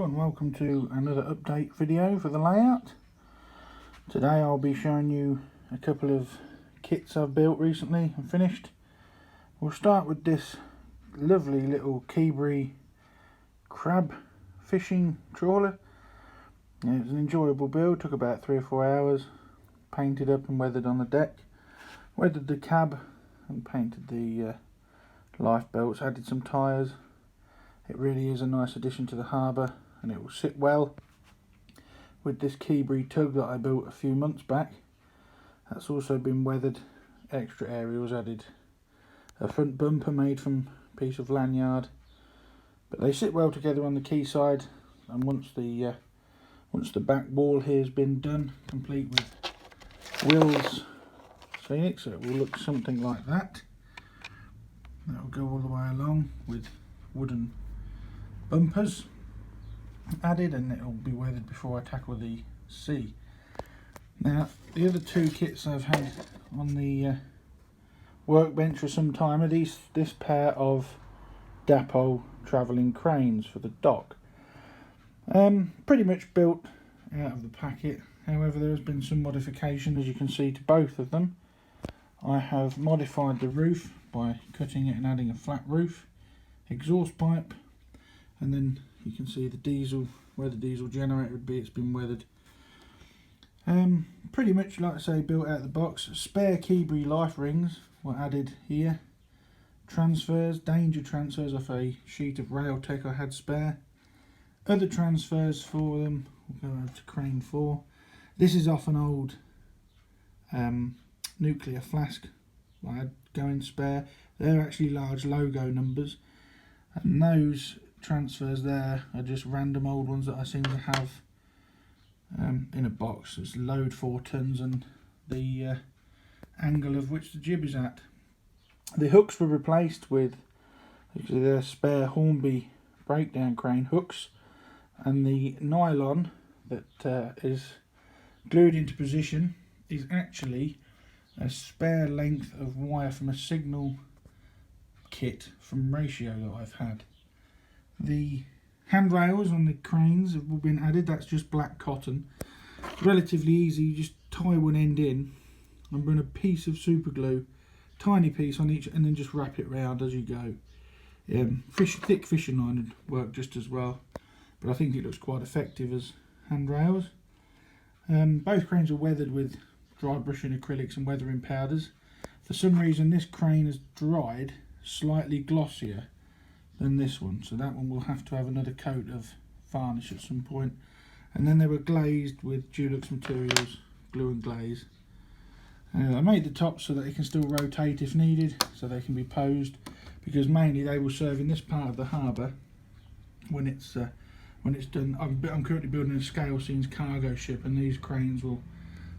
and welcome to another update video for the layout. Today I'll be showing you a couple of kits I've built recently and finished. We'll start with this lovely little Kibri crab fishing trawler. It was an enjoyable build, took about 3 or 4 hours. Painted up and weathered on the deck. Weathered the cab and painted the life belts, added some tyres. It really is a nice addition to the harbour, and it will sit well with this Kibri tug that I built a few months back. That's also been weathered, extra aerials added, a front bumper made from a piece of lanyard, but they sit well together on the quayside. And once the back wall here has been done, complete with wheels scenic, so it will look something like that. That will go all the way along with wooden bumpers added, and it will be weathered before I tackle the sea. Now, the other two kits I've had on the workbench for some time are this pair of Dapol travelling cranes for the dock. Pretty much built out of the packet. However, there has been some modification, as you can see, to both of them. I have modified the roof by cutting it and adding a flat roof, exhaust pipe, and then you can see the diesel, where the diesel generator would be, it's been weathered. Pretty much, like I say, built out of the box. Spare Kibri life rings were added here. Transfers, danger transfers off a sheet of rail tech I had spare. Other transfers for them, we'll go over to crane 4. This is off an old nuclear flask I had going spare. They're actually large logo numbers, and those transfers there are just random old ones that I seem to have in a box. It's load 4 tons and the angle of which the jib is at. The hooks were replaced with their spare Hornby breakdown crane hooks, and the nylon that is glued into position is actually a spare length of wire from a signal kit from Ratio that I've had. The handrails on the cranes have all been added. That's just black cotton, relatively easy. You just tie one end in and run a piece of super glue, tiny piece on each, and then just wrap it round as you go. Thick fishing line would work just as well, but I think it looks quite effective as handrails. Both cranes are weathered with dry brushing acrylics and weathering powders. For some reason this crane has dried slightly glossier than this one, so that one will have to have another coat of varnish at some point. And then they were glazed with Dulux materials, glue and glaze. I made the tops so that they can still rotate if needed, so they can be posed, because mainly they will serve in this part of the harbour when it's done. I'm currently building a scale scenes cargo ship, and these cranes will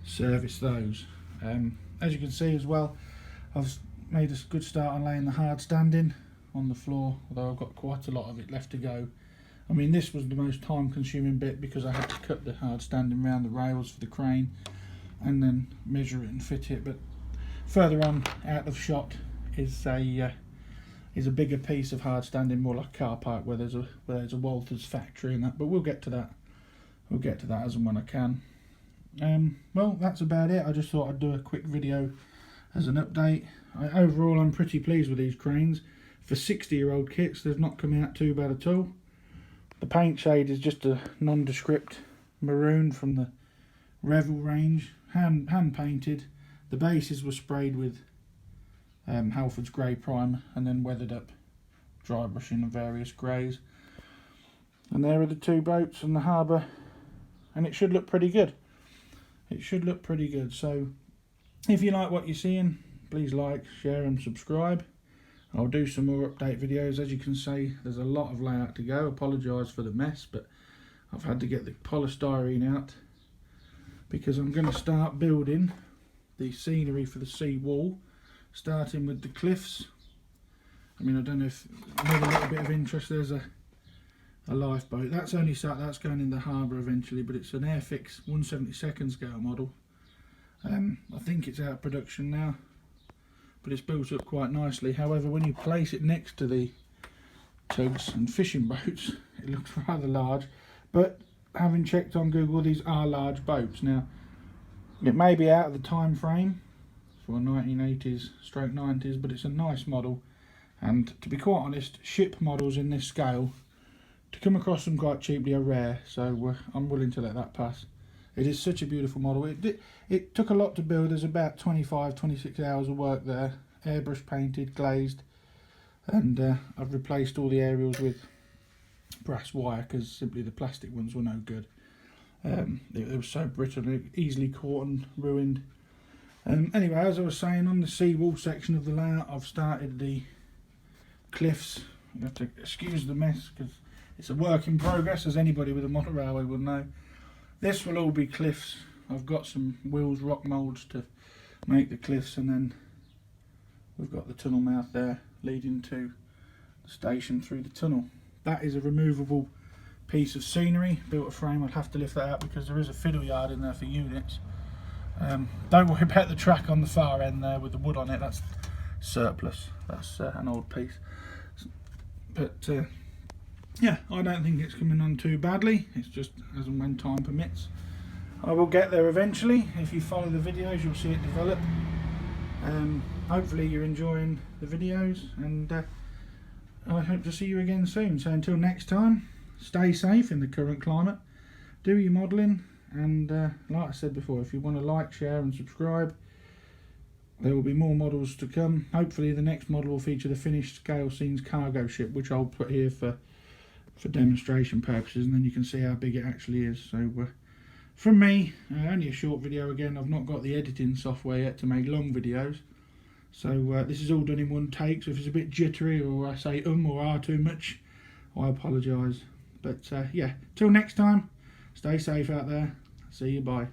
service those. As you can see as well, I've made a good start on laying the hard standing on the floor, although I've got quite a lot of it left to go. I mean, this was the most time consuming bit because I had to cut the hard standing around the rails for the crane and then measure it and fit it. But further on out of shot is a bigger piece of hard standing, more like a car park where there's a Walters factory and that, but we'll get to that as and when I can. Well, that's about it. I just thought I'd do a quick video as an update. Overall, I'm pretty pleased with these cranes. For 60-year-old kits, they've not come out too bad at all. The paint shade is just a nondescript maroon from the Revel range, hand painted. The bases were sprayed with Halford's grey primer and then weathered up, dry brushing of various greys. And there are the two boats in the harbour, and it should look pretty good. It should look pretty good. So if you like what you're seeing, please like, share and subscribe. I'll do some more update videos. As you can see, there's a lot of layout to go. Apologise for the mess, but I've had to get the polystyrene out because I'm going to start building the scenery for the sea wall, starting with the cliffs. I mean, I don't know if another little bit of interest, there's a lifeboat. That's going in the harbour eventually, but it's an Airfix 1/72 scale model. I think it's out of production now, but it's built up quite nicely. However, when you place it next to the tugs and fishing boats, it looks rather large. But having checked on Google, these are large boats. Now, it may be out of the time frame for 1980s stroke 90s, but it's a nice model. And to be quite honest, ship models in this scale, to come across them quite cheaply, are rare. So I'm willing to let that pass. It is such a beautiful model. It took a lot to build. There's about 25-26 hours of work there. Airbrush painted, glazed, and I've replaced all the aerials with brass wire because simply the plastic ones were no good. They were so brittle, easily caught and ruined. Anyway, as I was saying, on the seawall section of the layout, I've started the cliffs. You have to excuse the mess because it's a work in progress, as anybody with a model railway will know. This will all be cliffs. I've got some wheels rock moulds to make the cliffs, and then we've got the tunnel mouth there leading to the station through the tunnel. That is a removable piece of scenery, built a frame. I'll have to lift that out because there is a fiddle yard in there for units. Don't worry about the track on the far end there with the wood on it, that's surplus, that's an old piece. But yeah, I don't think it's coming on too badly. It's just as and when time permits. I will get there eventually. If you follow the videos, you'll see it develop. Hopefully you're enjoying the videos, and I hope to see you again soon. So until next time, stay safe in the current climate, do your modelling, and like I said before, if you want to like, share and subscribe, there will be more models to come. Hopefully the next model will feature the finished scale scenes cargo ship, which I'll put here for demonstration purposes, and then you can see how big it actually is. So from me, only a short video again. I've not got the editing software yet to make long videos, so this is all done in one take. So if it's a bit jittery, or I say or are too much, I apologise. But yeah, till next time, stay safe out there. See you, bye.